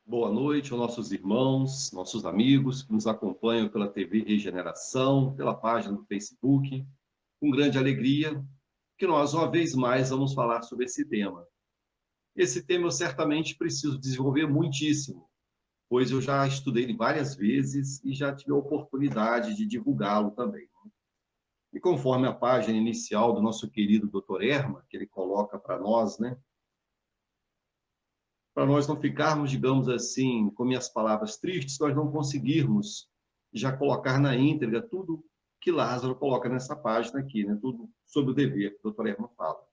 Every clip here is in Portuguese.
Boa noite aos nossos irmãos, nossos amigos que nos acompanham pela TV Regeneração, pela página do Facebook. Com grande alegria que nós, uma vez mais, vamos falar sobre esse tema. Esse tema eu certamente preciso desenvolver muitíssimo, pois eu já estudei ele várias vezes e já tive a oportunidade de divulgá-lo também. E conforme a página inicial do nosso querido Dr. Erma, que ele coloca para nós, né? Para nós não ficarmos, digamos assim, com minhas palavras tristes, nós não conseguirmos já colocar na íntegra tudo que Lázaro coloca nessa página aqui, né? Tudo sobre o dever que o doutor Herman fala.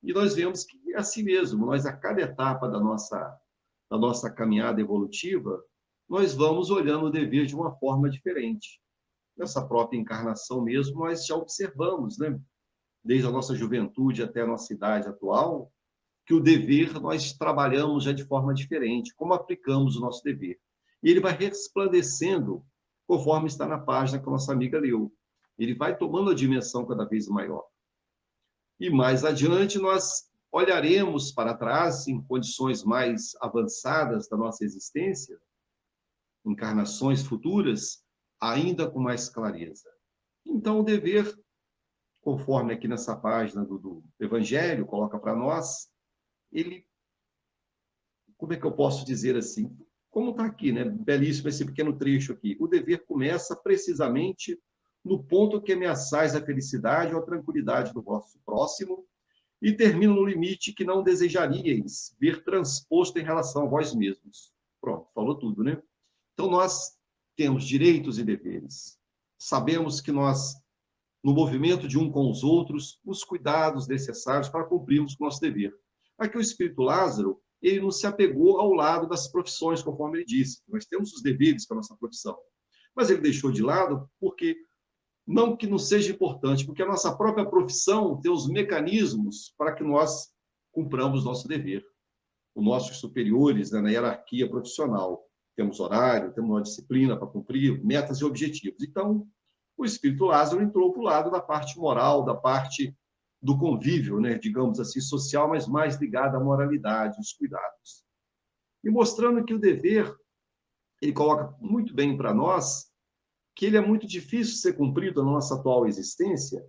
E nós vemos que é assim mesmo, nós a cada etapa da nossa caminhada evolutiva, nós vamos olhando o dever de uma forma diferente. Nessa própria encarnação mesmo, nós já observamos, né? Desde a nossa juventude até a nossa idade atual, que o dever nós trabalhamos já de forma diferente, como aplicamos o nosso dever. E ele vai resplandecendo conforme está na página que a nossa amiga leu. Ele vai tomando a dimensão cada vez maior. E mais adiante nós olharemos para trás em condições mais avançadas da nossa existência, encarnações futuras, ainda com mais clareza. Então o dever, conforme aqui nessa página do Evangelho coloca para nós, ele, como é que eu posso dizer assim? Como está aqui, né? Belíssimo esse pequeno trecho aqui. O dever começa precisamente no ponto que ameaçais a felicidade ou a tranquilidade do vosso próximo e termina no limite que não desejaríeis ver transposto em relação a vós mesmos. Pronto, falou tudo, né? Então, nós temos direitos e deveres. Sabemos que nós, no movimento de um com os outros, os cuidados necessários para cumprirmos o nosso dever. Aqui o Espírito Lázaro, ele não se apegou ao lado das profissões, conforme ele disse. Nós temos os deveres para a nossa profissão. Mas ele deixou de lado porque, não que não seja importante, porque a nossa própria profissão tem os mecanismos para que nós cumpramos nosso dever. Os nossos superiores, né, na hierarquia profissional, temos horário, temos uma disciplina para cumprir, metas e objetivos. Então, o Espírito Lázaro entrou para o lado da parte moral, da parte do convívio, né, digamos assim, social, mas mais ligado à moralidade, aos cuidados. E mostrando que o dever, ele coloca muito bem para nós, que ele é muito difícil de ser cumprido na nossa atual existência,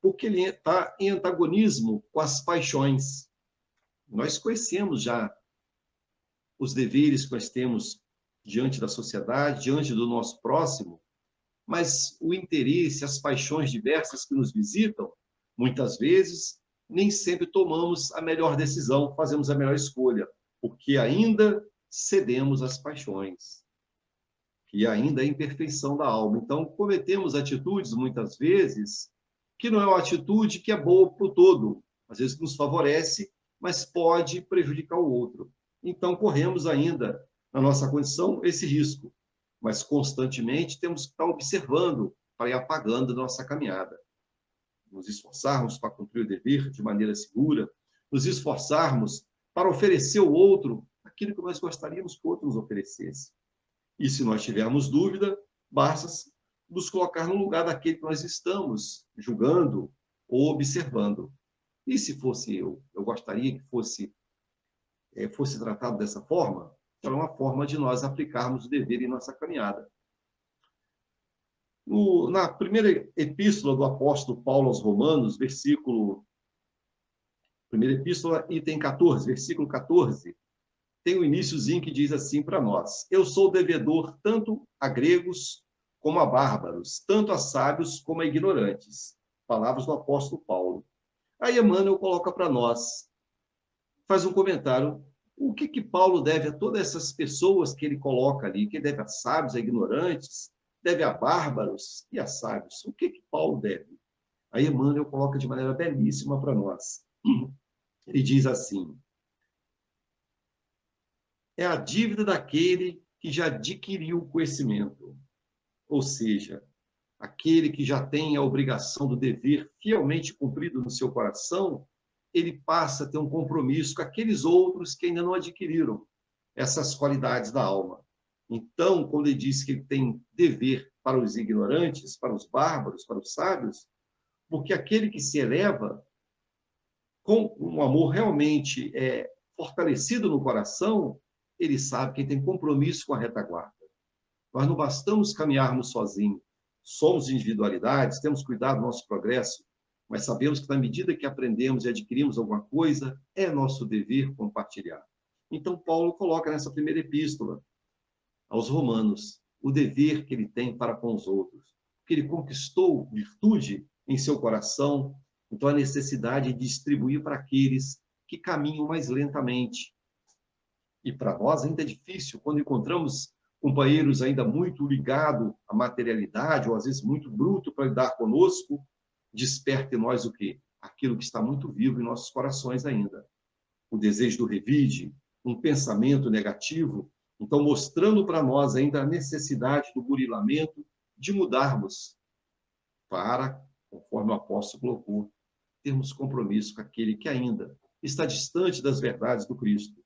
porque ele está em antagonismo com as paixões. Nós conhecemos já os deveres que nós temos diante da sociedade, diante do nosso próximo, mas o interesse, as paixões diversas que nos visitam, muitas vezes, nem sempre tomamos a melhor decisão, fazemos a melhor escolha, porque ainda cedemos às paixões, que ainda é a imperfeição da alma. Então, cometemos atitudes, muitas vezes, que não é uma atitude que é boa para o todo, às vezes nos favorece, mas pode prejudicar o outro. Então, corremos ainda, na nossa condição, esse risco, mas constantemente temos que estar observando para ir apagando a nossa caminhada. Nos esforçarmos para cumprir o dever de maneira segura, nos esforçarmos para oferecer ao outro aquilo que nós gostaríamos que o outro nos oferecesse. E se nós tivermos dúvida, basta nos colocar no lugar daquele que nós estamos julgando ou observando. E se fosse eu gostaria que fosse tratado dessa forma? É uma forma de nós aplicarmos o dever em nossa caminhada. Na primeira epístola do apóstolo Paulo aos Romanos, primeira epístola, item 14, versículo 14, tem um iniciozinho que diz assim para nós: eu sou devedor tanto a gregos como a bárbaros, tanto a sábios como a ignorantes. Palavras do apóstolo Paulo. Aí Emmanuel coloca para nós, faz um comentário, o que Paulo deve a todas essas pessoas que ele coloca ali, que deve a sábios, a ignorantes, deve a bárbaros e a sábios. O que Paulo deve? Aí Emmanuel coloca de maneira belíssima para nós. Ele diz assim: é a dívida daquele que já adquiriu o conhecimento, ou seja, aquele que já tem a obrigação do dever fielmente cumprido no seu coração, ele passa a ter um compromisso com aqueles outros que ainda não adquiriram essas qualidades da alma. Então, quando ele diz que ele tem dever para os ignorantes, para os bárbaros, para os sábios, porque aquele que se eleva com um amor realmente fortalecido no coração, Ele sabe quem tem compromisso com a retaguarda. Nós não bastamos caminharmos sozinhos. Somos individualidades, temos cuidado do nosso progresso, mas sabemos que na medida que aprendemos e adquirimos alguma coisa, é nosso dever compartilhar. Então, Paulo coloca nessa primeira epístola aos Romanos o dever que ele tem para com os outros, que ele conquistou virtude em seu coração, então a necessidade de distribuir para aqueles que caminham mais lentamente. E para nós ainda é difícil, quando encontramos companheiros ainda muito ligados à materialidade, ou às vezes muito bruto para lidar conosco, desperta em nós o quê? Aquilo que está muito vivo em nossos corações ainda. O desejo do revide, um pensamento negativo, então mostrando para nós ainda a necessidade do burilamento, de mudarmos para, conforme o apóstolo colocou, termos compromisso com aquele que ainda está distante das verdades do Cristo.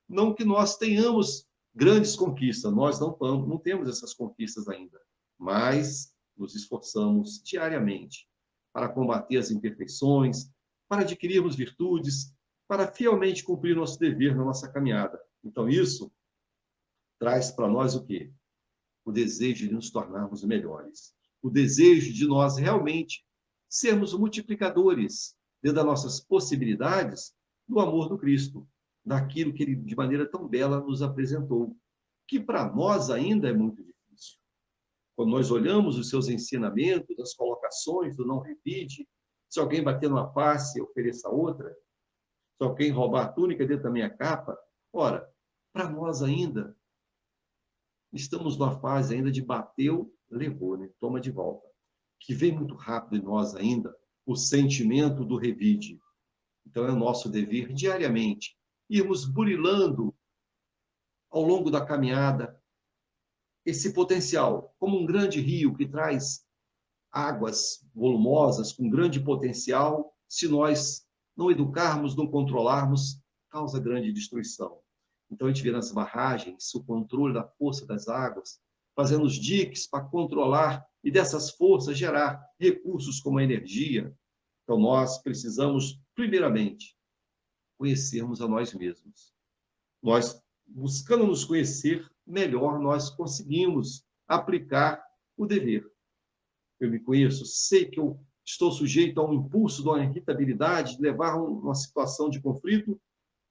Não que nós tenhamos grandes conquistas, nós não temos essas conquistas ainda, mas nos esforçamos diariamente para combater as imperfeições, para adquirirmos virtudes, para fielmente cumprir nosso dever na nossa caminhada. Então, isso traz para nós o quê? O desejo de nos tornarmos melhores. O desejo de nós realmente sermos multiplicadores dentro das nossas possibilidades do amor do Cristo, daquilo que ele, de maneira tão bela, nos apresentou, que para nós ainda é muito difícil. Quando nós olhamos os seus ensinamentos, as colocações do não revide, se alguém bater numa face, ofereça outra, se alguém roubar a túnica dentro da minha capa, ora, para nós ainda, estamos numa fase ainda de bateu, levou, né? Toma de volta. Que vem muito rápido em nós ainda o sentimento do revide. Então é o nosso dever diariamente irmos burilando ao longo da caminhada esse potencial, como um grande rio que traz águas volumosas com grande potencial, se nós não educarmos, não controlarmos, causa grande destruição. Então, a gente vê nas barragens o controle da força das águas, fazendo os diques para controlar e dessas forças gerar recursos como a energia. Então, nós precisamos, primeiramente, conhecermos a nós mesmos. Nós, buscando nos conhecer melhor, nós conseguimos aplicar o dever. Eu me conheço, sei que eu estou sujeito a um impulso de uma irritabilidade, de levar uma situação de conflito,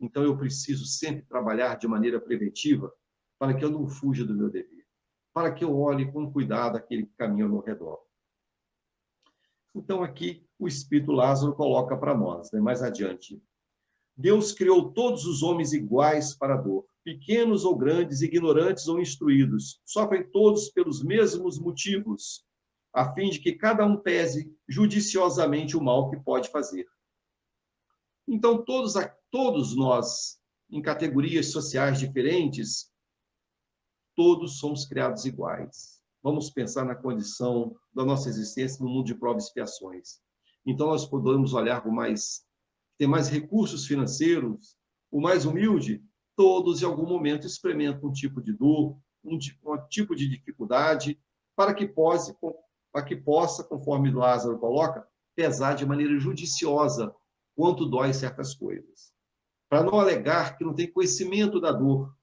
então eu preciso sempre trabalhar de maneira preventiva para que eu não fuja do meu dever, para que eu olhe com cuidado aquele que caminha ao meu redor. Então aqui o Espírito Lázaro coloca para nós, né, mais adiante. Deus criou todos os homens iguais para a dor, pequenos ou grandes, ignorantes ou instruídos, sofrem todos pelos mesmos motivos, a fim de que cada um pese judiciosamente o mal que pode fazer. Então, todos nós, em categorias sociais diferentes, todos somos criados iguais. Vamos pensar na condição da nossa existência no mundo de provas e expiações. Então, nós podemos olhar tem mais recursos financeiros, o mais humilde, todos em algum momento experimentam um tipo de dor, um tipo de dificuldade, para que possa, conforme Lázaro coloca, pesar de maneira judiciosa quanto dói certas coisas. Para não alegar que não tem conhecimento da dor,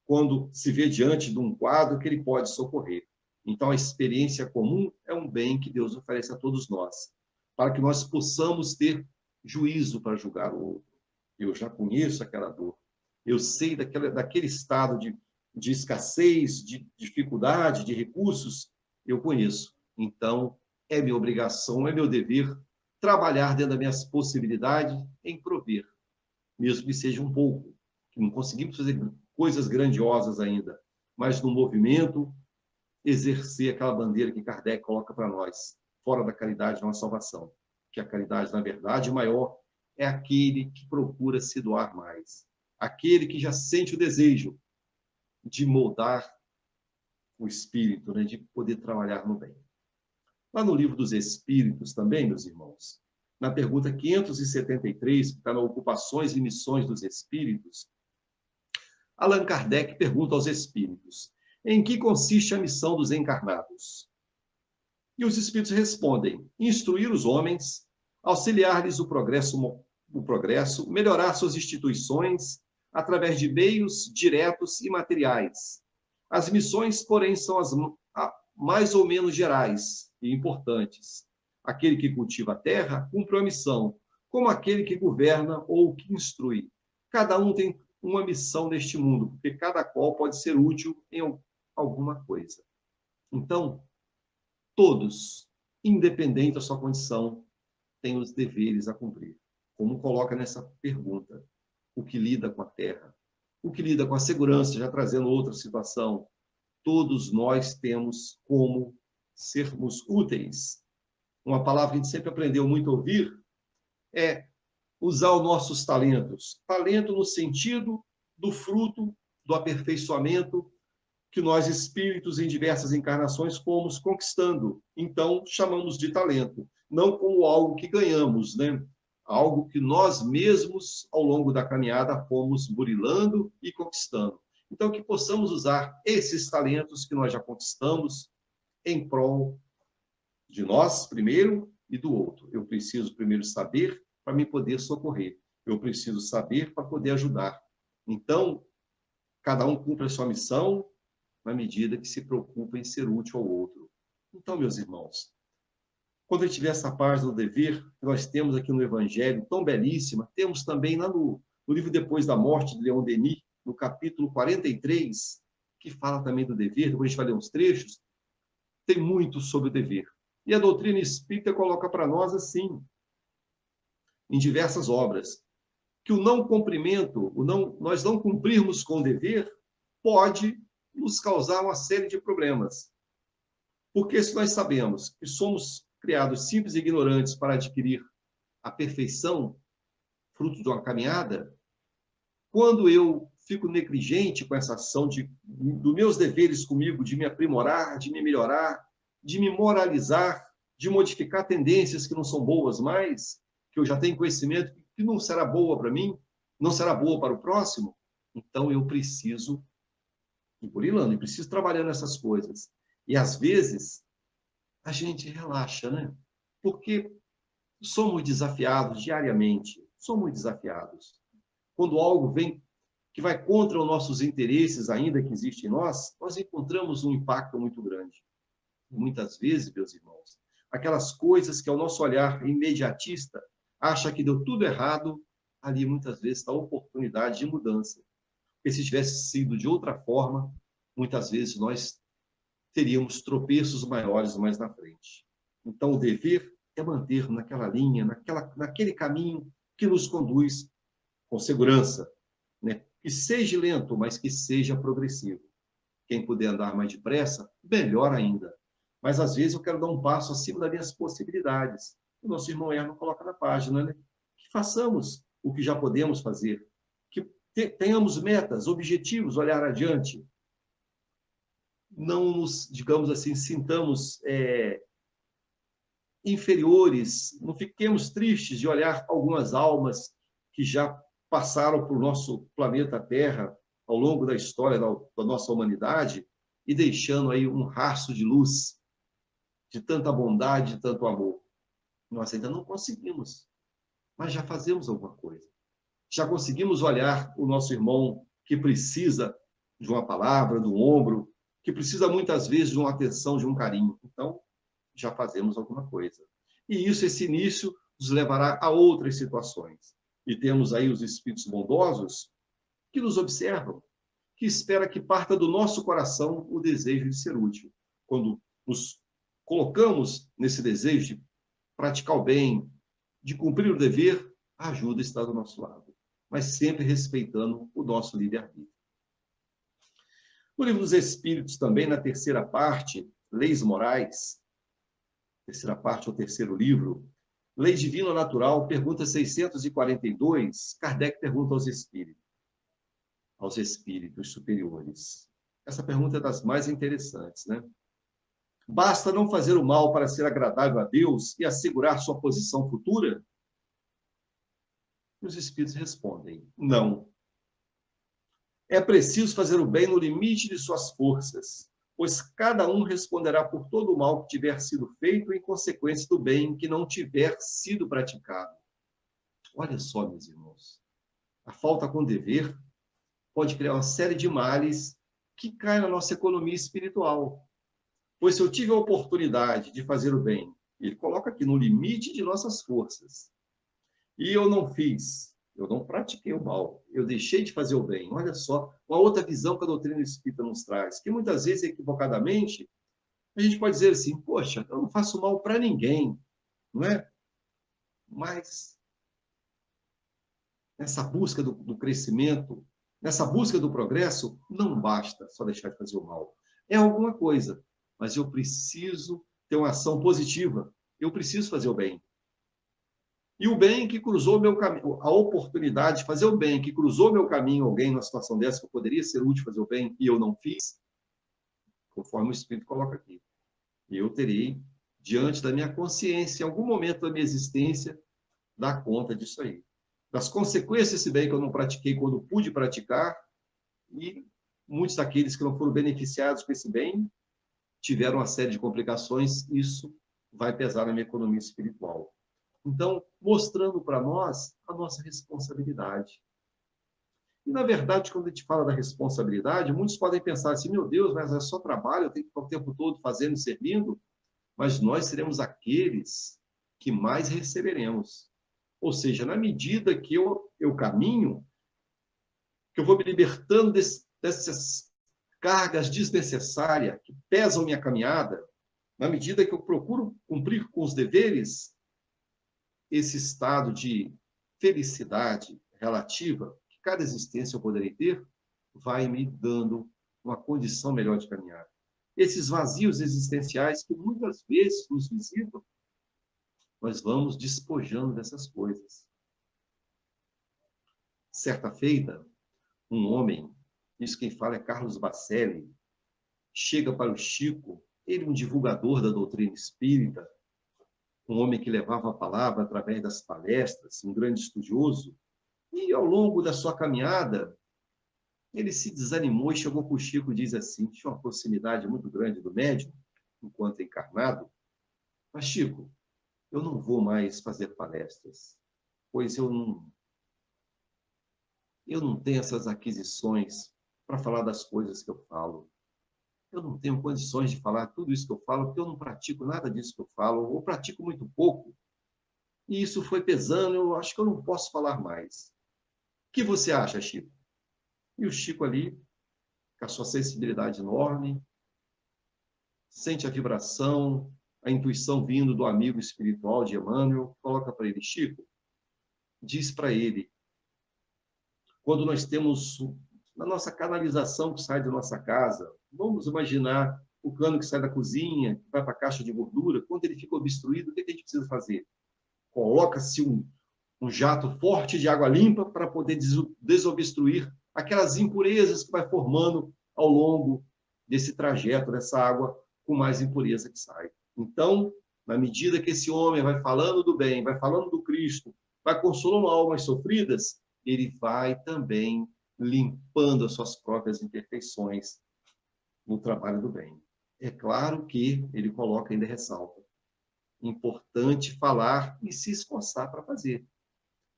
quando se vê diante de um quadro que ele pode socorrer. Então, a experiência comum é um bem que Deus oferece a todos nós, para que nós possamos ter juízo para julgar o outro. Eu já conheço aquela dor. Eu sei daquele estado de escassez, de dificuldade, de recursos, eu conheço. Então, é minha obrigação, é meu dever trabalhar dentro das minhas possibilidades em prover, mesmo que seja um pouco, que não conseguimos fazer coisas grandiosas ainda, mas no movimento, exercer aquela bandeira que Kardec coloca para nós, fora da caridade não há salvação, que a caridade, na verdade, maior é aquele que procura se doar mais, aquele que já sente o desejo de moldar o espírito, né, de poder trabalhar no bem. Lá no Livro dos Espíritos também, meus irmãos, na pergunta 573, que está na Ocupações e Missões dos Espíritos, Allan Kardec pergunta aos espíritos: em que consiste a missão dos encarnados? E os espíritos respondem: instruir os homens, auxiliar-lhes o progresso, melhorar suas instituições, através de meios diretos e materiais. As missões, porém, são as mais ou menos gerais e importantes. Aquele que cultiva a terra cumpre uma missão, como aquele que governa ou que instrui. Cada um tem uma missão neste mundo, porque cada qual pode ser útil em alguma coisa. Então, todos, independente da sua condição, têm os deveres a cumprir. Como coloca nessa pergunta, o que lida com a terra, o que lida com a segurança, já trazendo outra situação, todos nós temos como sermos úteis. Uma palavra que a gente sempre aprendeu muito a ouvir é usar os nossos talentos. Talento no sentido do fruto, do aperfeiçoamento que nós, espíritos, em diversas encarnações, fomos conquistando. Então, chamamos de talento. Não como algo que ganhamos, né? Algo que nós mesmos, ao longo da caminhada, fomos burilando e conquistando. Então, que possamos usar esses talentos que nós já conquistamos em prol de nós, primeiro, e do outro. Eu preciso primeiro saber para me poder socorrer. Eu preciso saber para poder ajudar. Então, cada um cumpre a sua missão na medida que se preocupa em ser útil ao outro. Então, meus irmãos, quando a gente vê essa página do dever, que nós temos aqui no Evangelho, tão belíssima, temos também lá no livro Depois da Morte, de Leon Denis, no capítulo 43, que fala também do dever, depois a gente vai ler uns trechos, tem muito sobre o dever. E a doutrina espírita coloca para nós assim, em diversas obras, que o não cumprimento, nós não cumprirmos com o dever, pode nos causar uma série de problemas. Porque se nós sabemos que somos criados simples e ignorantes para adquirir a perfeição, fruto de uma caminhada, quando eu fico negligente com essa ação dos meus deveres comigo, de me aprimorar, de me melhorar, de me moralizar, de modificar tendências que não são boas mais, que eu já tenho conhecimento que não será boa para mim, não será boa para o próximo, então eu preciso ir burilando, eu preciso trabalhar nessas coisas. E às vezes a gente relaxa, né? Porque somos desafiados diariamente, somos desafiados. Quando algo vem que vai contra os nossos interesses, ainda que existe em nós, nós encontramos um impacto muito grande. Muitas vezes, meus irmãos, aquelas coisas que ao nosso olhar imediatista acha que deu tudo errado, ali muitas vezes está a oportunidade de mudança. Porque se tivesse sido de outra forma, muitas vezes nós teríamos tropeços maiores mais na frente. Então, o dever é manter naquela linha, naquele caminho que nos conduz com segurança, né? Que seja lento, mas que seja progressivo. Quem puder andar mais depressa, melhor ainda. Mas, às vezes, eu quero dar um passo acima das minhas possibilidades. O nosso irmão Erno coloca na página, né? Que façamos o que já podemos fazer. Que tenhamos metas, objetivos, olhar adiante. Não nos, digamos assim, sintamos inferiores, não fiquemos tristes de olhar algumas almas que já passaram por nosso planeta Terra ao longo da história da nossa humanidade e deixando aí um rastro de luz, de tanta bondade, de tanto amor. Nós ainda não conseguimos, mas já fazemos alguma coisa. Já conseguimos olhar o nosso irmão que precisa de uma palavra, do ombro, que precisa muitas vezes de uma atenção, de um carinho. Então, já fazemos alguma coisa. E isso, esse início, nos levará a outras situações. E temos aí os espíritos bondosos que nos observam, que espera que parta do nosso coração o desejo de ser útil. Quando nos colocamos nesse desejo de praticar o bem, de cumprir o dever, a ajuda está do nosso lado, mas sempre respeitando o nosso livre-arbítrio. No Livro dos Espíritos, também, na terceira parte, Leis Morais, terceira parte, ou terceiro livro, Lei Divina Natural, pergunta 642, Kardec pergunta aos espíritos superiores. Essa pergunta é das mais interessantes, né? Basta não fazer o mal para ser agradável a Deus e assegurar sua posição futura? Os espíritos respondem, não. É preciso fazer o bem no limite de suas forças, pois cada um responderá por todo o mal que tiver sido feito em consequência do bem que não tiver sido praticado. Olha só, meus irmãos, a falta com dever pode criar uma série de males que caem na nossa economia espiritual. Pois se eu tive a oportunidade de fazer o bem, ele coloca aqui no limite de nossas forças, e eu não fiz, eu não pratiquei o mal, eu deixei de fazer o bem. Olha só, uma outra visão que a doutrina espírita nos traz, que muitas vezes, equivocadamente, a gente pode dizer assim, poxa, eu não faço mal para ninguém, não é? Mas nessa busca do crescimento, nessa busca do progresso, não basta só deixar de fazer o mal. É alguma coisa, mas eu preciso ter uma ação positiva. Eu preciso fazer o bem. E o bem que cruzou meu caminho, a oportunidade de fazer o bem que cruzou meu caminho, alguém numa situação dessa que eu poderia ser útil fazer o bem e eu não fiz, conforme o Espírito coloca aqui. Eu terei, diante da minha consciência, em algum momento da minha existência, dar conta disso aí. Das consequências desse bem que eu não pratiquei quando pude praticar, e muitos daqueles que não foram beneficiados com esse bem tiveram uma série de complicações, isso vai pesar na minha economia espiritual. Então, mostrando para nós a nossa responsabilidade. E, na verdade, quando a gente fala da responsabilidade, muitos podem pensar assim, meu Deus, mas é só trabalho, eu tenho que ficar o tempo todo fazendo e servindo, mas nós seremos aqueles que mais receberemos. Ou seja, na medida que eu caminho, que eu vou me libertando dessas cargas desnecessárias que pesam minha caminhada, na medida que eu procuro cumprir com os deveres, esse estado de felicidade relativa que cada existência eu poderei ter, vai me dando uma condição melhor de caminhar. Esses vazios existenciais que muitas vezes nos visitam, nós vamos despojando dessas coisas. Certa feita, um homem, isso quem fala é Carlos Bacelli, chega para o Chico, ele um divulgador da doutrina espírita, um homem que levava a palavra através das palestras, um grande estudioso, e ao longo da sua caminhada, ele se desanimou e chegou para o Chico e diz assim, tinha uma proximidade muito grande do médium, enquanto encarnado, mas Chico, eu não vou mais fazer palestras, pois eu não tenho essas aquisições para falar das coisas que eu falo. Eu não tenho condições de falar tudo isso que eu falo, porque eu não pratico nada disso que eu falo, ou pratico muito pouco. E isso foi pesando, eu acho que eu não posso falar mais. O que você acha, Chico? E o Chico ali, com a sua sensibilidade enorme, sente a vibração, a intuição vindo do amigo espiritual de Emmanuel, coloca para ele, Chico, diz para ele, quando nós temos na nossa canalização que sai da nossa casa, vamos imaginar o cano que sai da cozinha, que vai para a caixa de gordura, quando ele fica obstruído, o que a gente precisa fazer? Coloca-se um jato forte de água limpa para poder desobstruir aquelas impurezas que vai formando ao longo desse trajeto, dessa água com mais impureza que sai. Então, na medida que esse homem vai falando do bem, vai falando do Cristo, vai consolando almas sofridas, ele vai também limpando as suas próprias imperfeições no trabalho do bem. É claro que ele coloca ainda ressalta. Importante falar e se esforçar para fazer.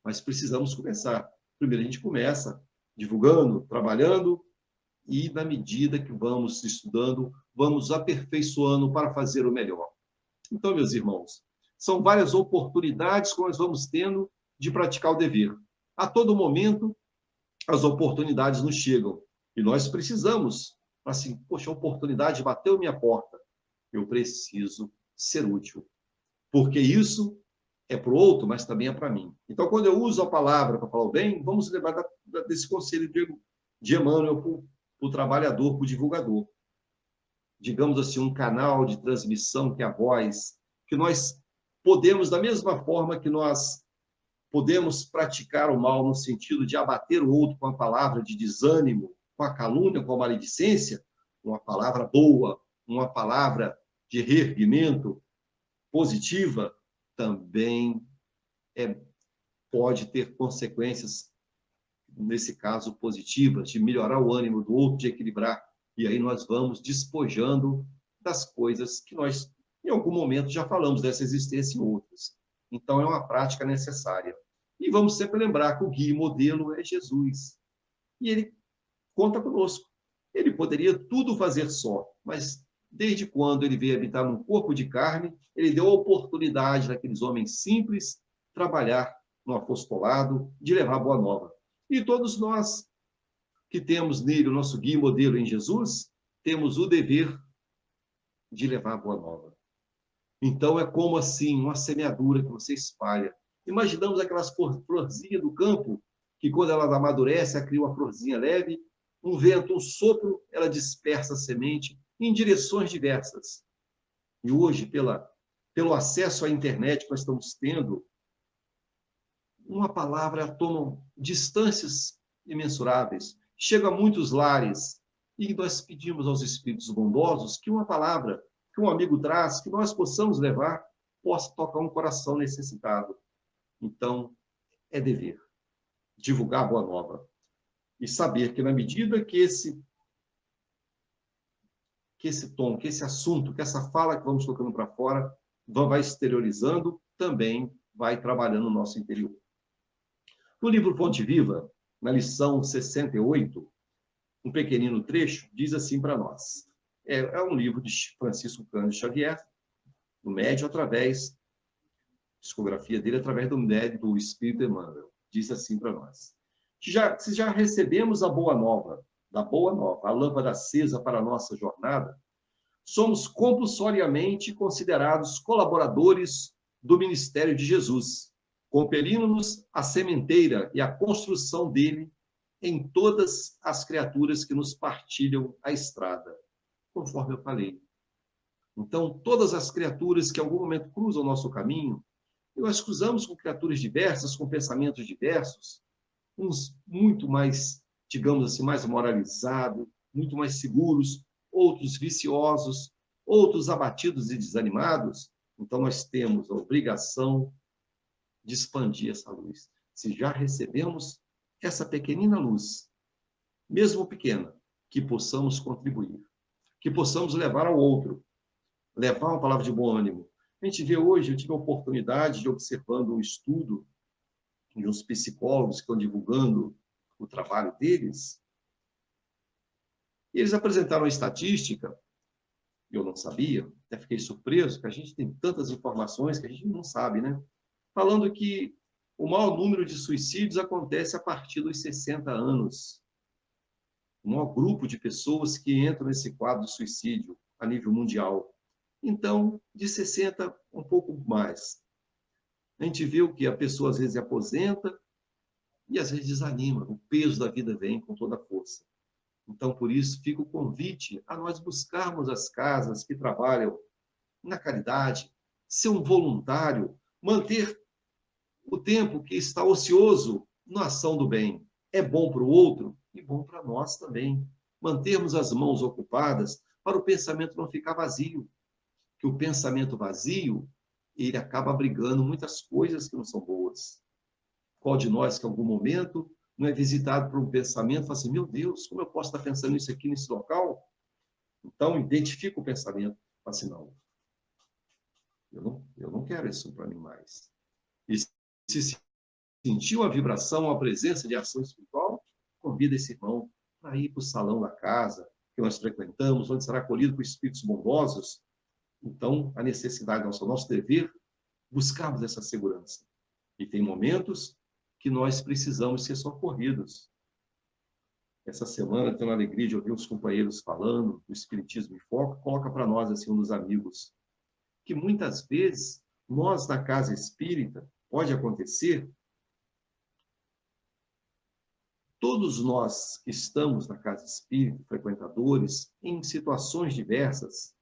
Mas precisamos começar. Primeiro a gente começa divulgando, trabalhando, e na medida que vamos estudando, vamos aperfeiçoando para fazer o melhor. Então, meus irmãos, são várias oportunidades que nós vamos tendo de praticar o dever. A todo momento, as oportunidades nos chegam. E nós precisamos, assim, poxa, a oportunidade bateu minha porta. Eu preciso ser útil. Porque isso é para o outro, mas também é para mim. Então, quando eu uso a palavra para falar o bem, vamos lembrar desse conselho de Emmanuel para o trabalhador, para o divulgador. Digamos assim, um canal de transmissão que é a voz, que nós podemos, da mesma forma que nós podemos praticar o mal no sentido de abater o outro com a palavra de desânimo, com a calúnia, com a maledicência, uma palavra boa, uma palavra de reerguimento positiva, também pode ter consequências, nesse caso, positivas, de melhorar o ânimo do outro, de equilibrar. E aí nós vamos despojando das coisas que nós, em algum momento, já falamos dessa existência em outras. Então, é uma prática necessária. E vamos sempre lembrar que o guia e modelo é Jesus. E ele conta conosco. Ele poderia tudo fazer só, mas desde quando ele veio habitar num corpo de carne, ele deu a oportunidade daqueles homens simples trabalhar no apostolado, de levar a boa nova. E todos nós que temos nele o nosso guia e modelo em Jesus, temos o dever de levar a boa nova. Então, é como assim, uma semeadura que você espalha. Imaginamos aquelas florzinhas do campo, que quando ela amadurece, ela cria uma florzinha leve, um vento, um sopro, ela dispersa a semente em direções diversas. E hoje, pelo acesso à internet que nós estamos tendo, uma palavra toma distâncias imensuráveis, chega a muitos lares, e nós pedimos aos Espíritos bondosos que uma palavra que um amigo traz, que nós possamos levar, possa tocar um coração necessitado. Então, é dever divulgar a boa nova e saber que, na medida que esse tom, que esse assunto, que essa fala que vamos colocando para fora, vai exteriorizando, também vai trabalhando no nosso interior. No livro Fonte Viva, na lição 68, um pequenino trecho diz assim para nós. É um livro de Francisco Cândido Xavier, do médium, através, discografia dele, através do médium do Espírito Emmanuel. Diz assim para nós. Se já recebemos a boa nova, a lâmpada acesa para a nossa jornada, somos compulsoriamente considerados colaboradores do ministério de Jesus, compelindo-nos à sementeira e à construção dele em todas as criaturas que nos partilham a estrada, conforme eu falei. Então, todas as criaturas que em algum momento cruzam o nosso caminho, nós cruzamos com criaturas diversas, com pensamentos diversos, uns muito mais, digamos assim, mais moralizados, muito mais seguros, outros viciosos, outros abatidos e desanimados. Então, nós temos a obrigação de expandir essa luz. Se já recebemos essa pequenina luz, mesmo pequena, que possamos contribuir, que possamos levar ao outro, levar uma palavra de bom ânimo. A gente vê hoje, eu tive a oportunidade de observando um estudo de uns psicólogos que estão divulgando o trabalho deles, e eles apresentaram uma estatística, eu não sabia, até fiquei surpreso, que a gente tem tantas informações que a gente não sabe, né? Falando que o maior número de suicídios acontece a partir dos 60 anos. O maior grupo de pessoas que entram nesse quadro de suicídio a nível mundial. Então, de 60, um pouco mais. A gente vê o que a pessoa às vezes se aposenta e às vezes desanima. O peso da vida vem com toda a força. Então, por isso, fica o convite a nós buscarmos as casas que trabalham na caridade, ser um voluntário, manter o tempo que está ocioso na ação do bem. É bom para o outro e bom para nós também. Mantermos as mãos ocupadas para o pensamento não ficar vazio. Que o pensamento vazio, ele acaba abrigando muitas coisas que não são boas. Qual de nós que em algum momento não é visitado por um pensamento, fala assim, meu Deus, como eu posso estar pensando isso aqui nesse local? Então, identifica o pensamento, fala assim, não, eu não quero isso para mim mais. E se sentiu a vibração, a presença de ação espiritual, convida esse irmão para ir para o salão da casa que nós frequentamos, onde será acolhido por espíritos bondosos. Então, a necessidade, nosso dever, buscarmos essa segurança. E tem momentos que nós precisamos ser socorridos. Essa semana, tenho a alegria de ouvir os companheiros falando do Espiritismo em Foco, coloca para nós, assim, um dos amigos, que muitas vezes, nós na casa espírita, pode acontecer, todos nós que estamos na casa espírita, frequentadores, em situações diversas,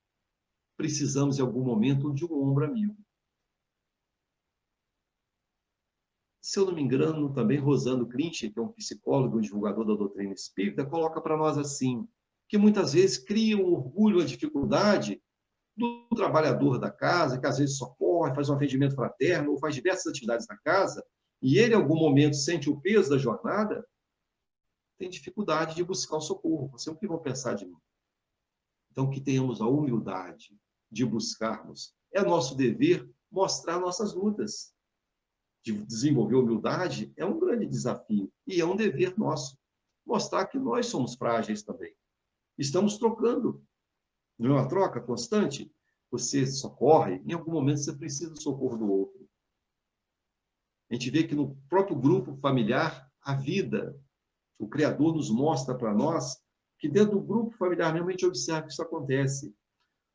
precisamos, em algum momento, de um ombro amigo. Se eu não me engano, também Rosando Klinch, que é um psicólogo, um divulgador da doutrina espírita, coloca para nós assim, que muitas vezes cria um orgulho, a dificuldade do trabalhador da casa, que às vezes socorre, faz um atendimento fraterno, ou faz diversas atividades na casa, e ele, em algum momento, sente o peso da jornada, tem dificuldade de buscar o socorro. Você, o que vão pensar de mim? Então, que tenhamos a humildade de buscarmos. É nosso dever mostrar nossas lutas. De desenvolver humildade é um grande desafio e é um dever nosso. mostrar que nós somos frágeis também. Estamos trocando. Não é uma troca constante? Você socorre, em algum momento você precisa do socorro do outro. A gente vê que no próprio grupo familiar, a vida, o Criador nos mostra para nós que dentro do grupo familiar mesmo a gente observa que isso acontece.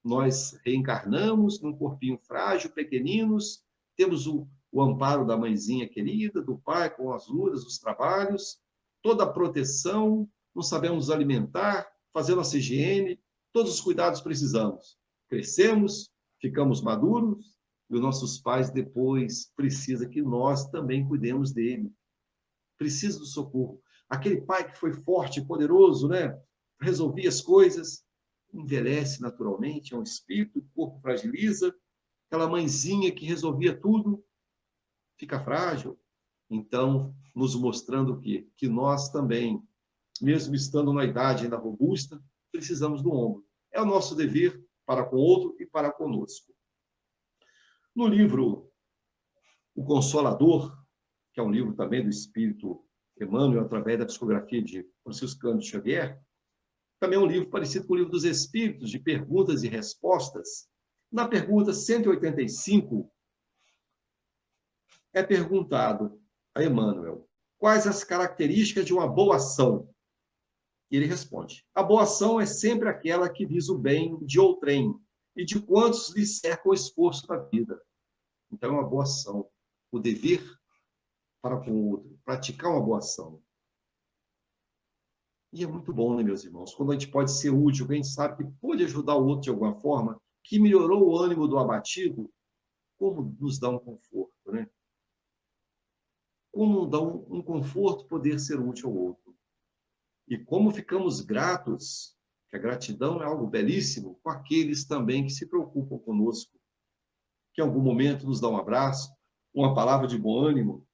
Nós reencarnamos num corpinho frágil, pequeninos, temos o amparo da mãezinha querida, do pai com as lutas, os trabalhos, toda a proteção, não sabemos nos alimentar, fazer nossa higiene, todos os cuidados precisamos. Crescemos, ficamos maduros, e os nossos pais depois precisam que nós também cuidemos dele. Precisa do socorro. Aquele pai que foi forte, poderoso, né? Resolvia as coisas, envelhece naturalmente, é um espírito, o corpo fragiliza. Aquela mãezinha que resolvia tudo, fica frágil. Então, nos mostrando que nós também, mesmo estando na idade ainda robusta, precisamos do ombro. É o nosso dever para com o outro e para conosco. No livro O Consolador, que é um livro também do Espírito Emmanuel, através da psicografia de Francisco Cândido Xavier, também é um livro parecido com o Livro dos Espíritos, de perguntas e respostas. Na pergunta 185, é perguntado a Emmanuel quais as características de uma boa ação. E ele responde: a boa ação é sempre aquela que visa o bem de outrem e de quantos lhe cercam o esforço da vida. Então, é uma boa ação. O dever para com o outro, praticar uma boa ação. E é muito bom, né, meus irmãos? Quando a gente pode ser útil, que a gente sabe que pode ajudar o outro de alguma forma, que melhorou o ânimo do abatido, como nos dá um conforto, né? Como dá um conforto poder ser útil ao outro. E como ficamos gratos, que a gratidão é algo belíssimo, com aqueles também que se preocupam conosco, que em algum momento nos dá um abraço, uma palavra de bom ânimo.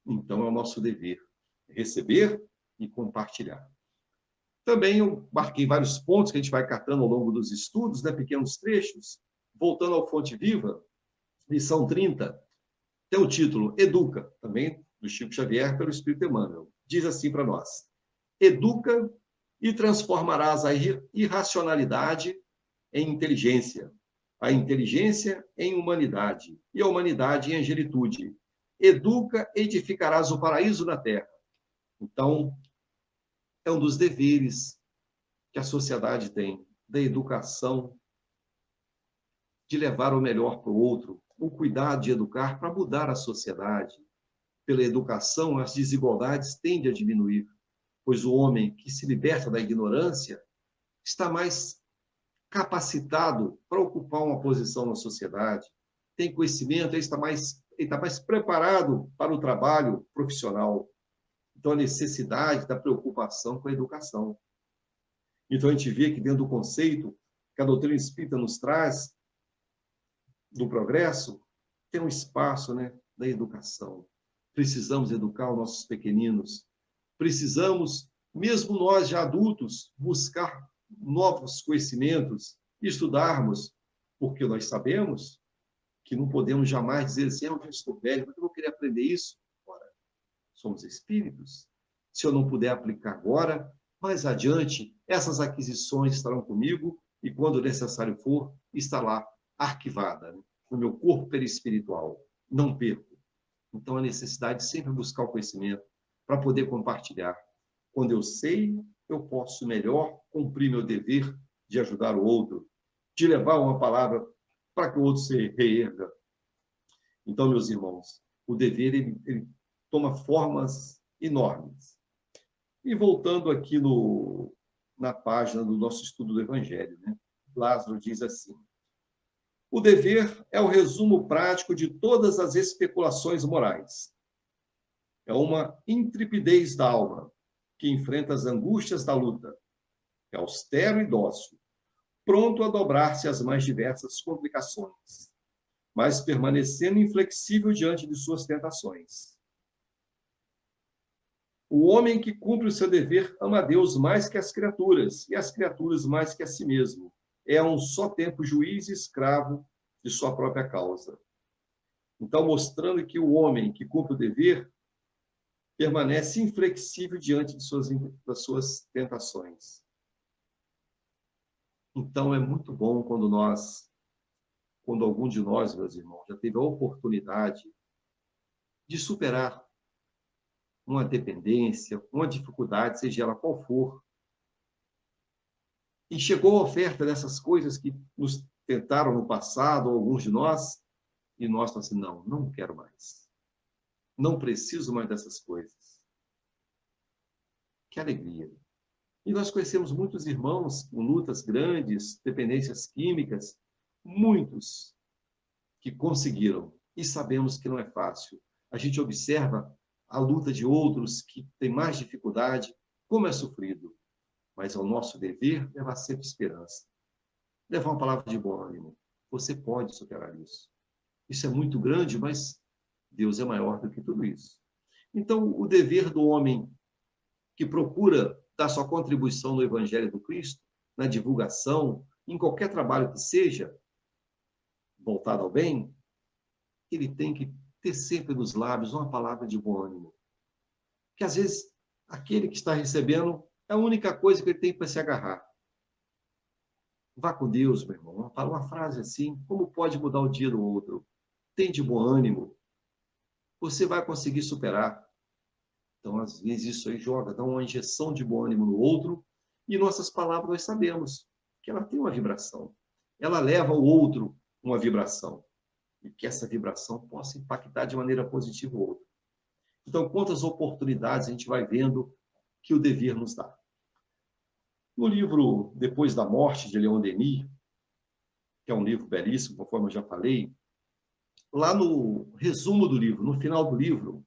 Então é o nosso dever receber e compartilhar. Também eu marquei vários pontos que a gente vai catando ao longo dos estudos, né, pequenos trechos. Voltando ao Fonte Viva, lição 30, tem o título Educa, também do Chico Xavier, pelo Espírito Emmanuel. Diz assim para nós: educa e transformarás a irracionalidade em inteligência, a inteligência em humanidade e a humanidade em angelitude. Educa e edificarás o paraíso na terra. Então, é um dos deveres que a sociedade tem, da educação, de levar o melhor para o outro, o cuidado de educar para mudar a sociedade. Pela educação, as desigualdades tendem a diminuir, pois o homem que se liberta da ignorância está mais capacitado para ocupar uma posição na sociedade, tem conhecimento, ele está mais preparado para o trabalho profissional. Então, a necessidade da preocupação com a educação. Então, a gente vê que dentro do conceito que a doutrina espírita nos traz, do progresso, tem um espaço, né, da educação. Precisamos educar os nossos pequeninos. Precisamos, mesmo nós já adultos, buscar novos conhecimentos, estudarmos, porque nós sabemos que não podemos jamais dizer assim: eu já estou velho, mas eu vou querer aprender isso. Ora, somos espíritos. Se eu não puder aplicar agora, mais adiante, essas aquisições estarão comigo e, quando necessário for, está lá, arquivada, né, no meu corpo perispiritual. Não perco. Então, a necessidade de sempre buscar o conhecimento para poder compartilhar. Quando eu sei, eu posso melhor cumprir meu dever de ajudar o outro, de levar uma palavra para que o outro se reerga. Então, meus irmãos, o dever ele toma formas enormes. E voltando aqui na página do nosso estudo do Evangelho, né? Lázaro diz assim: o dever é o resumo prático de todas as especulações morais. É uma intrepidez da alma que enfrenta as angústias da luta. É austero e dócil, pronto a dobrar-se às mais diversas complicações, mas permanecendo inflexível diante de suas tentações. O homem que cumpre o seu dever ama a Deus mais que as criaturas, e as criaturas mais que a si mesmo. É a um só tempo juiz e escravo de sua própria causa. Então, mostrando que o homem que cumpre o dever permanece inflexível diante das suas tentações. Então, é muito bom quando algum de nós, meus irmãos, já teve a oportunidade de superar uma dependência, uma dificuldade, seja ela qual for, e chegou a oferta dessas coisas que nos tentaram no passado, alguns de nós, e nós falamos assim, não quero mais. Não preciso mais dessas coisas. Que alegria. E nós conhecemos muitos irmãos com lutas grandes, dependências químicas, muitos que conseguiram. E sabemos que não é fácil. A gente observa a luta de outros que têm mais dificuldade, como é sofrido. Mas é o nosso dever levar sempre esperança. Levar uma palavra de bom ânimo. Você pode superar isso. Isso é muito grande, mas Deus é maior do que tudo isso. Então, o dever do homem que procura dar sua contribuição no Evangelho do Cristo, na divulgação, em qualquer trabalho que seja voltado ao bem, ele tem que ter sempre nos lábios uma palavra de bom ânimo. Que às vezes aquele que está recebendo é a única coisa que ele tem para se agarrar. Vá com Deus, meu irmão. Fala uma frase assim, como pode mudar o dia do outro? Tem de bom ânimo. Você vai conseguir superar. Então, às vezes, isso aí dá uma injeção de bom ânimo no outro, e nossas palavras nós sabemos que ela tem uma vibração. Ela leva ao outro uma vibração, e que essa vibração possa impactar de maneira positiva o outro. Então, quantas oportunidades a gente vai vendo que o dever nos dá. No livro Depois da Morte, de Leon Denis, que é um livro belíssimo, conforme eu já falei, lá no resumo do livro, no final do livro,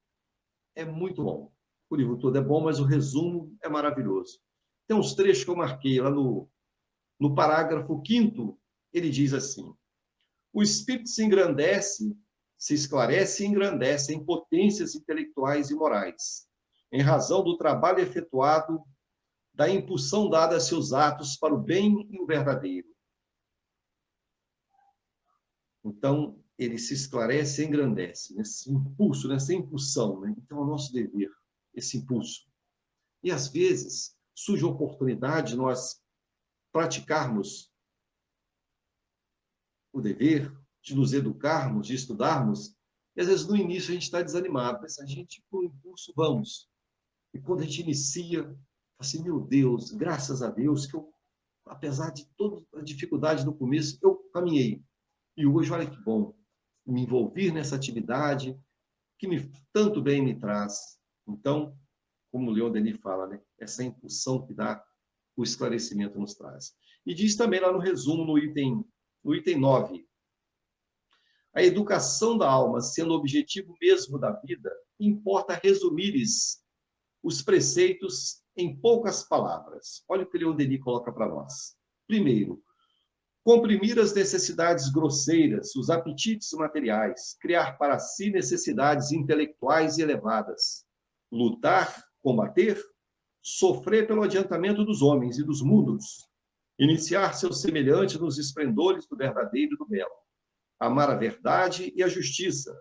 é muito bom. O livro todo é bom, mas o resumo é maravilhoso. Tem uns trechos que eu marquei lá no parágrafo 5º, ele diz assim: o espírito se engrandece, se esclarece e engrandece em potências intelectuais e morais, em razão do trabalho efetuado, da impulsão dada a seus atos para o bem e o verdadeiro. Então, ele se esclarece e engrandece nesse impulso, nessa impulsão, né? Então, é o nosso dever, esse impulso. E, às vezes, surge a oportunidade de nós praticarmos o dever, de nos educarmos, de estudarmos, e, às vezes, no início, a gente está desanimado, mas a gente, por impulso, vamos. E quando a gente inicia, assim, meu Deus, graças a Deus, que eu, apesar de toda a dificuldade no começo, eu caminhei. E hoje, olha que bom, me envolver nessa atividade que tanto bem me traz. Então, como o Leon Denis fala, né? Essa impulsão que dá o esclarecimento nos traz. E diz também lá no resumo, no item 9, a educação da alma, sendo o objetivo mesmo da vida, importa resumires os preceitos em poucas palavras. Olha o que o Leon Denis coloca para nós. Primeiro, comprimir as necessidades grosseiras, os apetites materiais, criar para si necessidades intelectuais elevadas, lutar, combater, sofrer pelo adiantamento dos homens e dos mundos, iniciar seu semelhante nos esplendores do verdadeiro e do belo, amar a verdade e a justiça,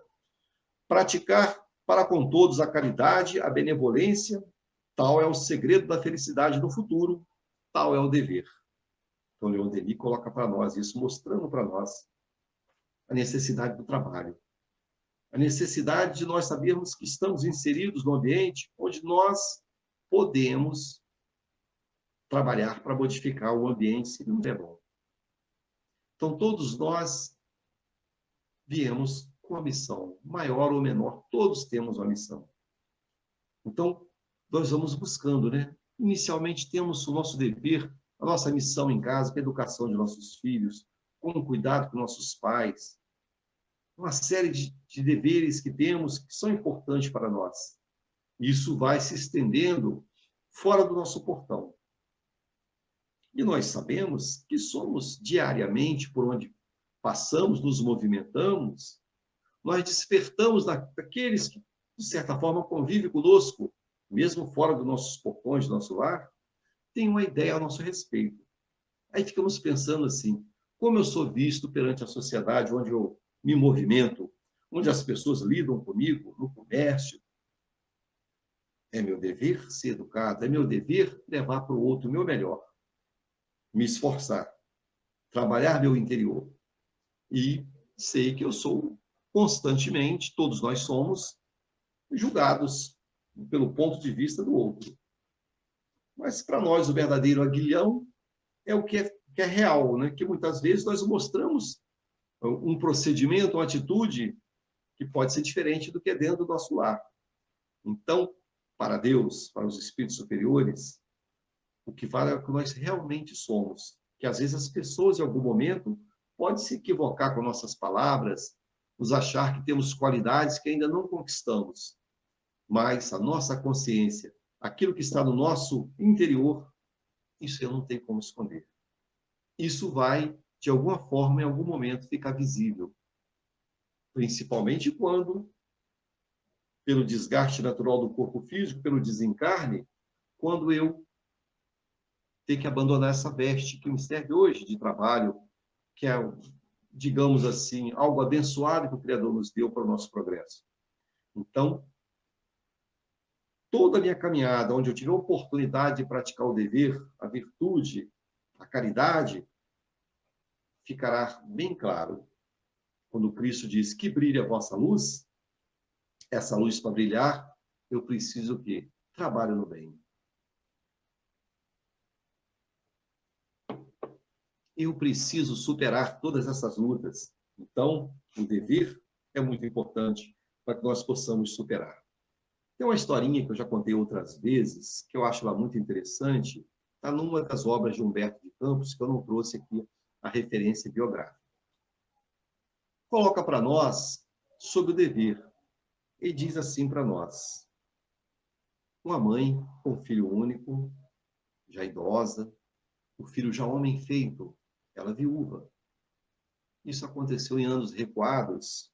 praticar para com todos a caridade, a benevolência, tal é o segredo da felicidade no futuro, tal é o dever. Então, Leon Denis coloca para nós isso, mostrando para nós a necessidade do trabalho. A necessidade de nós sabermos que estamos inseridos no ambiente onde nós podemos trabalhar para modificar o ambiente, se não é bom. Então, todos nós viemos com uma missão, maior ou menor, todos temos uma missão. Então, nós vamos buscando, né? Inicialmente, temos o nosso dever, a nossa missão em casa, que é a educação de nossos filhos, com cuidado com nossos pais, uma série de deveres que temos que são importantes para nós. Isso vai se estendendo fora do nosso portão. E nós sabemos que somos diariamente, por onde passamos, nos movimentamos, nós despertamos daqueles que, de certa forma, convivem conosco, mesmo fora dos nossos portões, do nosso lar, tem uma ideia a nosso respeito. Aí ficamos pensando assim, como eu sou visto perante a sociedade onde eu me movimento, onde as pessoas lidam comigo, no comércio. É meu dever ser educado, é meu dever levar para o outro o meu melhor, me esforçar, trabalhar meu interior. E sei que eu sou constantemente, todos nós somos, julgados pelo ponto de vista do outro. Mas para nós o verdadeiro aguilhão é o que é real, né? Que muitas vezes nós mostramos um procedimento, uma atitude que pode ser diferente do que é dentro do nosso lar. Então, para Deus, para os espíritos superiores, o que vale é o que nós realmente somos. Que às vezes as pessoas, em algum momento, podem se equivocar com nossas palavras, nos achar que temos qualidades que ainda não conquistamos. Mas a nossa consciência, aquilo que está no nosso interior, isso eu não tenho como esconder. Isso vai, de alguma forma, em algum momento, ficar visível. Principalmente quando, pelo desgaste natural do corpo físico, pelo desencarne, quando eu tenho que abandonar essa veste que me serve hoje de trabalho, que é, digamos assim, algo abençoado que o Criador nos deu para o nosso progresso. Então, toda a minha caminhada, onde eu tive a oportunidade de praticar o dever, a virtude, a caridade, ficará bem claro. Quando Cristo diz que brilhe a vossa luz, essa luz para brilhar, eu preciso o quê? Trabalho no bem. Eu preciso superar todas essas lutas. Então, o dever é muito importante para que nós possamos superar. Tem uma historinha que eu já contei outras vezes, que eu acho ela muito interessante, está numa das obras de Humberto de Campos, que eu não trouxe aqui a referência biográfica. Coloca para nós sobre o dever. E diz assim para nós: uma mãe com um filho único, já idosa, o filho já homem feito, ela viúva. Isso aconteceu em anos recuados.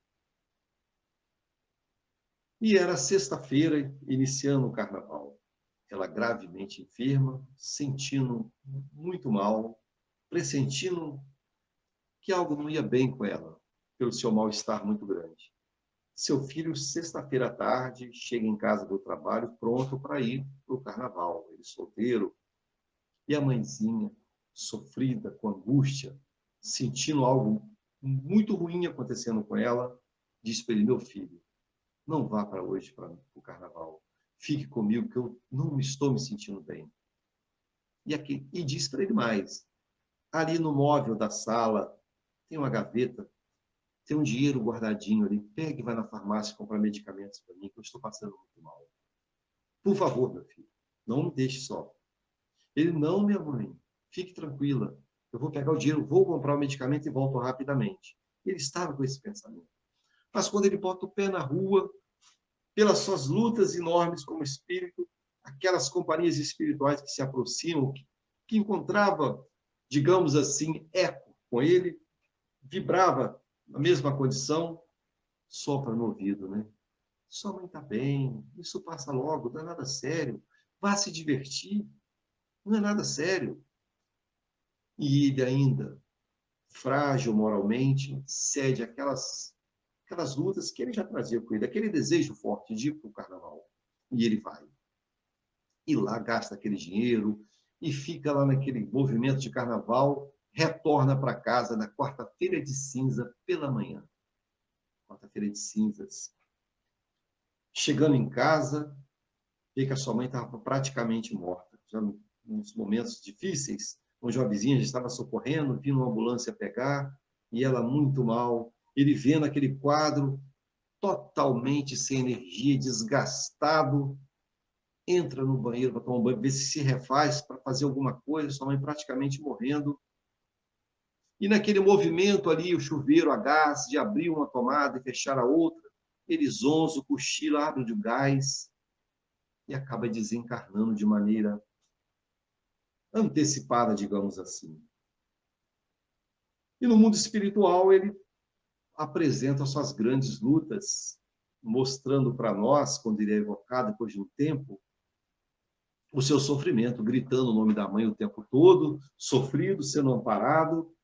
E era sexta-feira, iniciando o carnaval. Ela gravemente enferma, sentindo muito mal, pressentindo que algo não ia bem com ela, pelo seu mal-estar muito grande. Seu filho, sexta-feira à tarde, chega em casa do trabalho, pronto para ir para o carnaval. Ele solteiro. E a mãezinha, sofrida, com angústia, sentindo algo muito ruim acontecendo com ela, diz para ele: meu filho, não vá para hoje para o carnaval. Fique comigo, que eu não estou me sentindo bem. E diz para ele mais: ali no móvel da sala tem uma gaveta, tem um dinheiro guardadinho ali. Pegue e vai na farmácia comprar medicamentos para mim, que eu estou passando muito mal. Por favor, meu filho, não me deixe só. Ele: não, minha mãe, fique tranquila. Eu vou pegar o dinheiro, vou comprar o medicamento e volto rapidamente. Ele estava com esse pensamento. Mas quando ele bota o pé na rua, pelas suas lutas enormes como espírito, aquelas companhias espirituais que se aproximam, que encontrava, digamos assim, eco com ele, vibrava na mesma condição, sopra no ouvido, né? Sua mãe está bem, isso passa logo, não é nada sério, vá se divertir, não é nada sério. E ele ainda, frágil moralmente, cede aquelas lutas que ele já trazia com ele, aquele desejo forte de ir para o carnaval. E ele vai. E lá gasta aquele dinheiro, e fica lá naquele movimento de carnaval, retorna para casa na quarta-feira de cinza pela manhã. Quarta-feira de cinzas. Chegando em casa, vê que a sua mãe estava praticamente morta. Já nos momentos difíceis, onde a vizinha já estava socorrendo, vindo uma ambulância pegar, e ela muito mal. Ele vendo aquele quadro totalmente sem energia, desgastado, entra no banheiro para tomar um banho, ver se refaz para fazer alguma coisa, sua mãe praticamente morrendo. E naquele movimento ali, o chuveiro a gás, de abrir uma tomada e fechar a outra, ele zonzo, cochila, abre o gás e acaba desencarnando de maneira antecipada, digamos assim. E no mundo espiritual, ele apresenta suas grandes lutas, mostrando para nós, quando ele é evocado depois de um tempo, o seu sofrimento, gritando o nome da mãe o tempo todo, sofrido, sendo amparado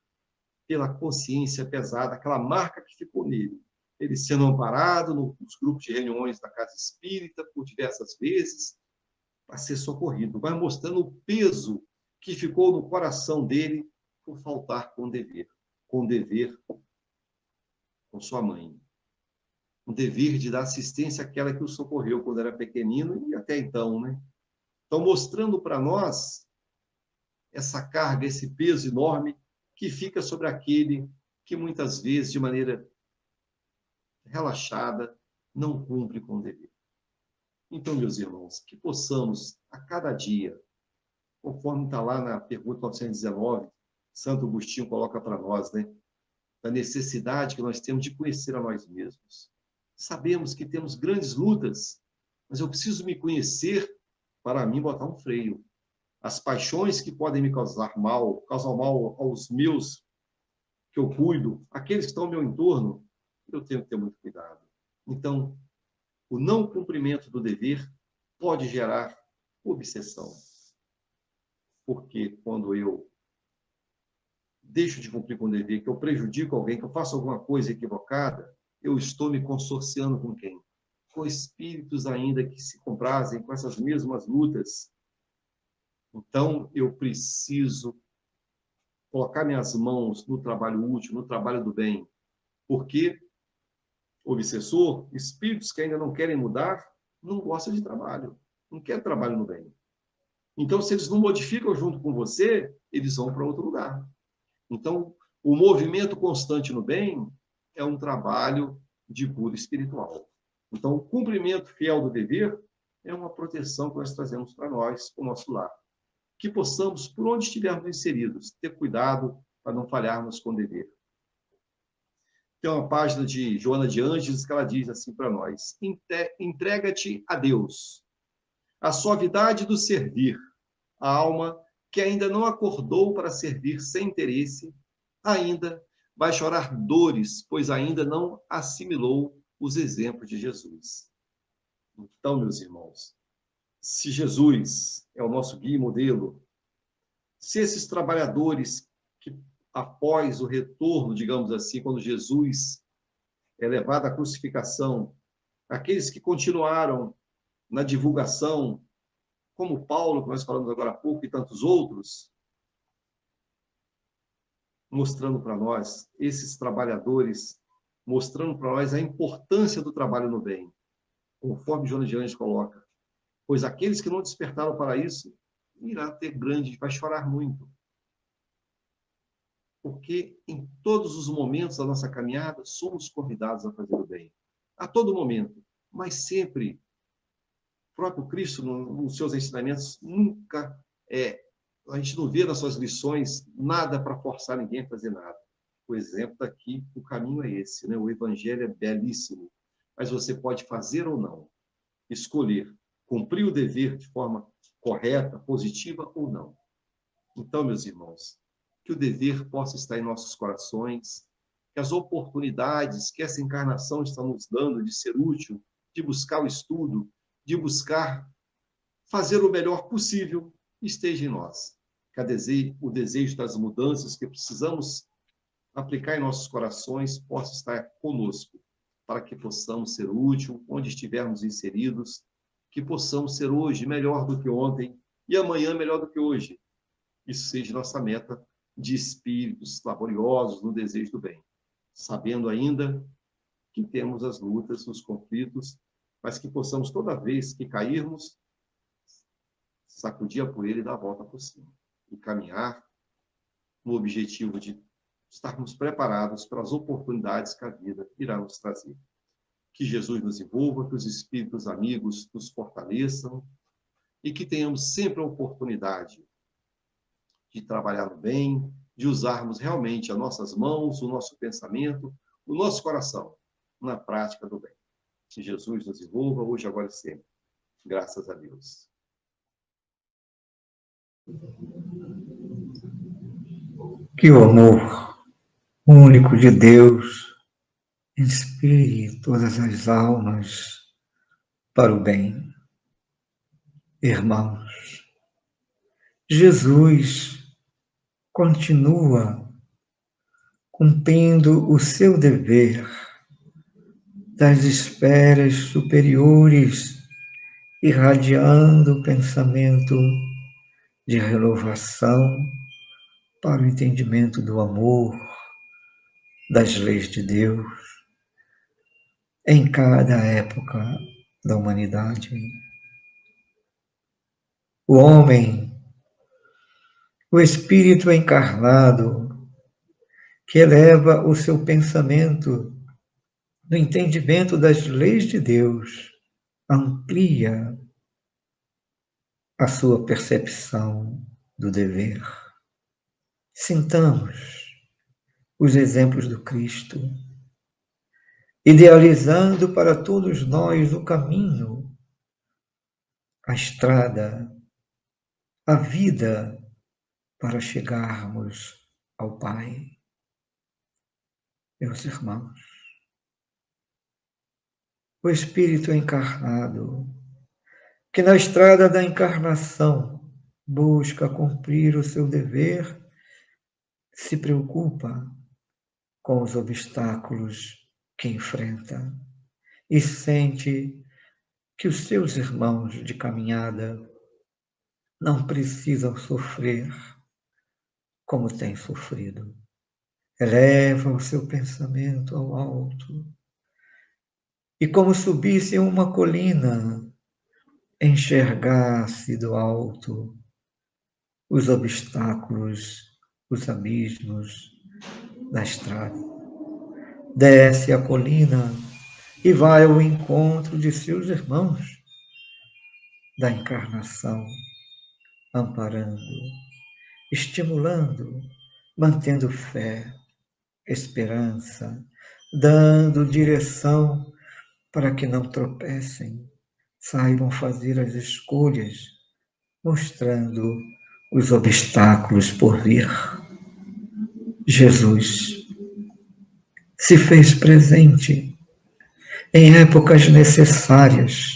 pela consciência pesada, aquela marca que ficou nele. Ele sendo amparado nos grupos de reuniões da Casa Espírita por diversas vezes, a ser socorrido, vai mostrando o peso que ficou no coração dele por faltar com dever com sua mãe. Um dever de dar assistência àquela que o socorreu quando era pequenino e até então, né? Então, mostrando para nós essa carga, esse peso enorme que fica sobre aquele que muitas vezes, de maneira relaxada, não cumpre com o dever. Então, meus irmãos, que possamos, a cada dia, conforme está lá na pergunta 919, Santo Agostinho coloca para nós, né? Da necessidade que nós temos de conhecer a nós mesmos. Sabemos que temos grandes lutas, mas eu preciso me conhecer para mim botar um freio. As paixões que podem me causam mal aos meus que eu cuido, aqueles que estão ao meu entorno, eu tenho que ter muito cuidado. Então, o não cumprimento do dever pode gerar obsessão. Porque quando eu deixo de cumprir com o dever, que eu prejudico alguém, que eu faço alguma coisa equivocada, eu estou me consorciando com quem? Com espíritos ainda que se comprazem com essas mesmas lutas. Então, eu preciso colocar minhas mãos no trabalho útil, no trabalho do bem. Porque o obsessor, espíritos que ainda não querem mudar, não gostam de trabalho, não quer trabalho no bem. Então, se eles não modificam junto com você, eles vão para outro lugar. Então, o movimento constante no bem é um trabalho de cura espiritual. Então, o cumprimento fiel do dever é uma proteção que nós trazemos para nós, para o nosso lar. Que possamos, por onde estivermos inseridos, ter cuidado para não falharmos com o dever. Tem uma página de Joana de Ângeles que ela diz assim para nós: entrega-te a Deus, a suavidade do servir, a alma que ainda não acordou para servir sem interesse, ainda vai chorar dores, pois ainda não assimilou os exemplos de Jesus. Então, meus irmãos, se Jesus é o nosso guia e modelo, se esses trabalhadores que após o retorno, digamos assim, quando Jesus é levado à crucificação, aqueles que continuaram na divulgação, como Paulo, que nós falamos agora há pouco, e tantos outros, mostrando para nós, esses trabalhadores, mostrando para nós a importância do trabalho no bem, conforme Joana de Ângeles coloca. Pois aqueles que não despertaram para isso, irá ter grande, vai chorar muito. Porque em todos os momentos da nossa caminhada, somos convidados a fazer o bem. A todo momento. Mas sempre, o próprio Cristo, nos seus ensinamentos, nunca a gente não vê nas suas lições nada para forçar ninguém a fazer nada. O exemplo daqui, o caminho é esse, né? O evangelho é belíssimo, mas você pode fazer ou não, escolher, cumprir o dever de forma correta, positiva ou não. Então, meus irmãos, que o dever possa estar em nossos corações, que as oportunidades que essa encarnação está nos dando de ser útil, de buscar o estudo, de buscar fazer o melhor possível, esteja em nós. Que o desejo das mudanças que precisamos aplicar em nossos corações possa estar conosco, para que possamos ser útil onde estivermos inseridos, que possamos ser hoje melhor do que ontem e amanhã melhor do que hoje. Isso seja nossa meta de espíritos laboriosos no desejo do bem, sabendo ainda que temos as lutas, os conflitos, mas que possamos, toda vez que cairmos, sacudir a poeira e dar a volta por cima, e caminhar no objetivo de estarmos preparados para as oportunidades que a vida irá nos trazer. Que Jesus nos envolva, que os espíritos amigos nos fortaleçam e que tenhamos sempre a oportunidade de trabalhar no bem, de usarmos realmente as nossas mãos, o nosso pensamento, o nosso coração na prática do bem. Que Jesus nos envolva hoje, agora e sempre. Graças a Deus. Que o amor único de Deus inspire todas as almas para o bem. Irmãos, Jesus continua cumprindo o seu dever das esferas superiores irradiando o pensamento de renovação para o entendimento do amor, das leis de Deus, em cada época da humanidade. O homem, o espírito encarnado, que eleva o seu pensamento no entendimento das leis de Deus, amplia a sua percepção do dever. Sintamos os exemplos do Cristo, idealizando para todos nós o caminho, a estrada, a vida para chegarmos ao Pai. Meus irmãos, o Espírito encarnado, que na estrada da encarnação busca cumprir o seu dever, se preocupa com os obstáculos que enfrenta e sente que os seus irmãos de caminhada não precisam sofrer como tem sofrido. Eleva o seu pensamento ao alto e, como subisse em uma colina, enxergasse do alto os obstáculos, os abismos da estrada. Desce a colina e vai ao encontro de seus irmãos da encarnação, amparando, estimulando, mantendo fé, esperança, dando direção para que não tropecem, saibam fazer as escolhas, mostrando os obstáculos por vir. Jesus se fez presente em épocas necessárias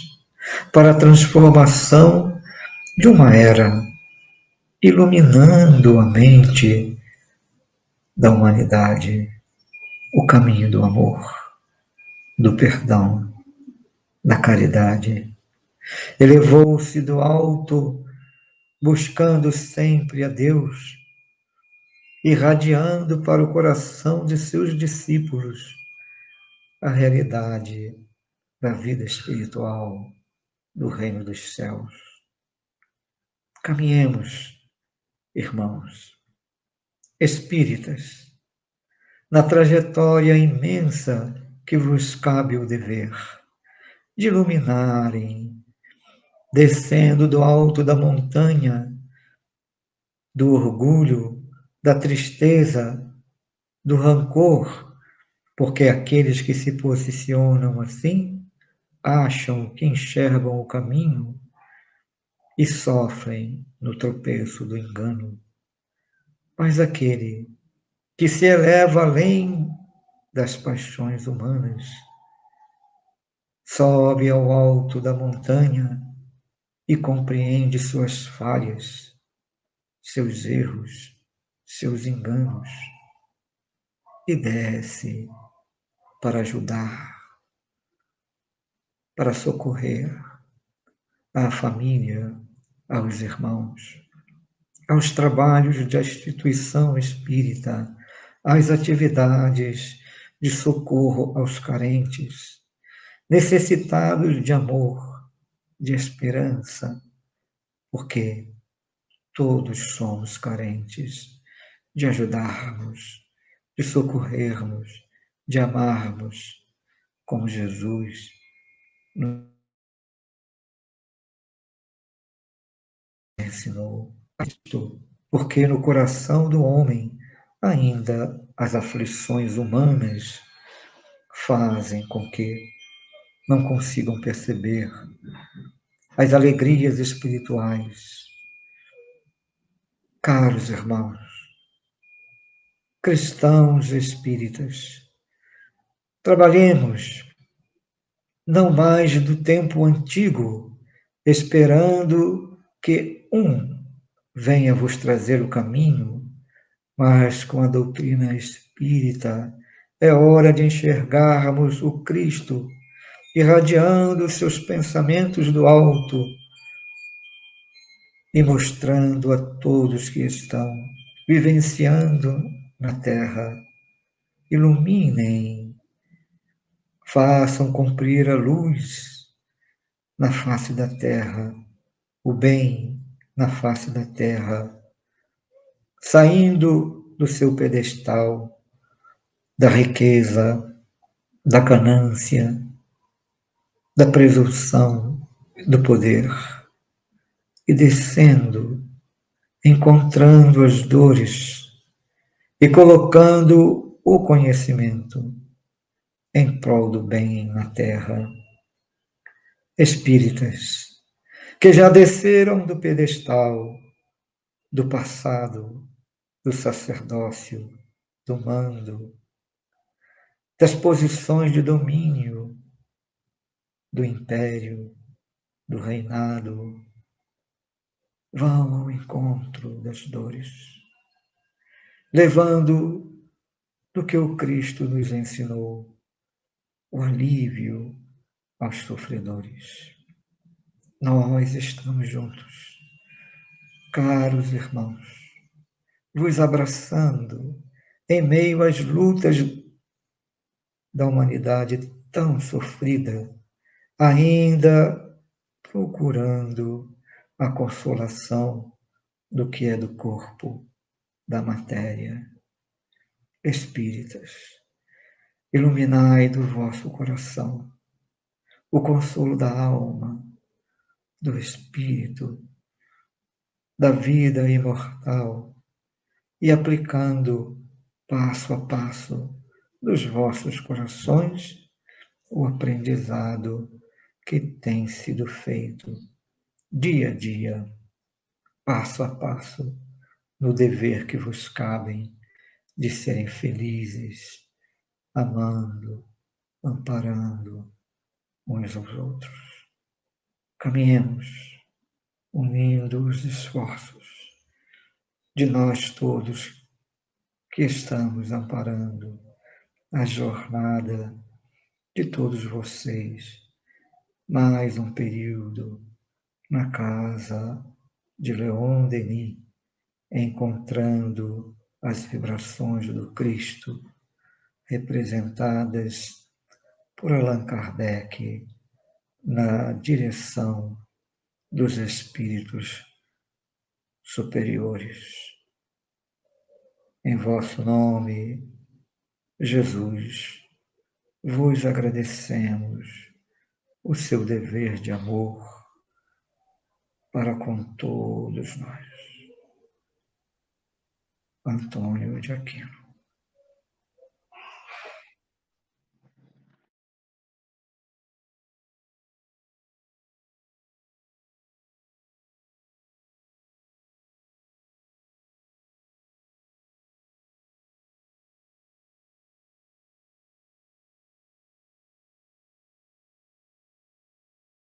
para a transformação de uma era, iluminando a mente da humanidade, o caminho do amor, do perdão, da caridade. Elevou-se do alto, buscando sempre a Deus, irradiando para o coração de seus discípulos a realidade da vida espiritual do reino dos céus. Caminhemos, irmãos, espíritas, na trajetória imensa que vos cabe o dever de iluminarem, descendo do alto da montanha, do orgulho, da tristeza, do rancor, porque aqueles que se posicionam assim acham que enxergam o caminho e sofrem no tropeço do engano. Mas aquele que se eleva além das paixões humanas, sobe ao alto da montanha e compreende suas falhas, seus erros, seus enganos, e desce para ajudar, para socorrer à família, aos irmãos, aos trabalhos de instituição espírita, às atividades de socorro aos carentes, necessitados de amor, de esperança, porque todos somos carentes de ajudarmos, de socorrermos, de amarmos, como Jesus nos ensinou. Porque no coração do homem ainda as aflições humanas fazem com que não consigam perceber as alegrias espirituais. Caros irmãos, cristãos espíritas, trabalhemos não mais do tempo antigo, esperando que um venha vos trazer o caminho, mas com a doutrina espírita é hora de enxergarmos o Cristo irradiando seus pensamentos do alto e mostrando a todos que estão vivenciando na Terra. Iluminem, façam cumprir a luz na face da Terra, o bem na face da Terra, saindo do seu pedestal, da riqueza, da ganância, da presunção, do poder, e descendo, encontrando as dores e colocando o conhecimento em prol do bem na Terra. Espíritas que já desceram do pedestal do passado, do sacerdócio, do mando, das posições de domínio, do império, do reinado, vão ao encontro das dores, levando do que o Cristo nos ensinou, o alívio aos sofredores. Nós estamos juntos, caros irmãos, vos abraçando em meio às lutas da humanidade tão sofrida, ainda procurando a consolação do que é do corpo, da matéria. Espíritas, iluminai do vosso coração o consolo da alma, do espírito, da vida imortal, e aplicando passo a passo nos vossos corações o aprendizado que tem sido feito dia a dia, passo a passo, no dever que vos cabe de serem felizes, amando, amparando uns aos outros. Caminhemos, unindo os esforços de nós todos que estamos amparando a jornada de todos vocês. Mais um período na casa de Leon Denis, encontrando as vibrações do Cristo representadas por Allan Kardec na direção dos espíritos superiores. Em vosso nome, Jesus, vos agradecemos o seu dever de amor para com todos nós. Antônio de Aquino.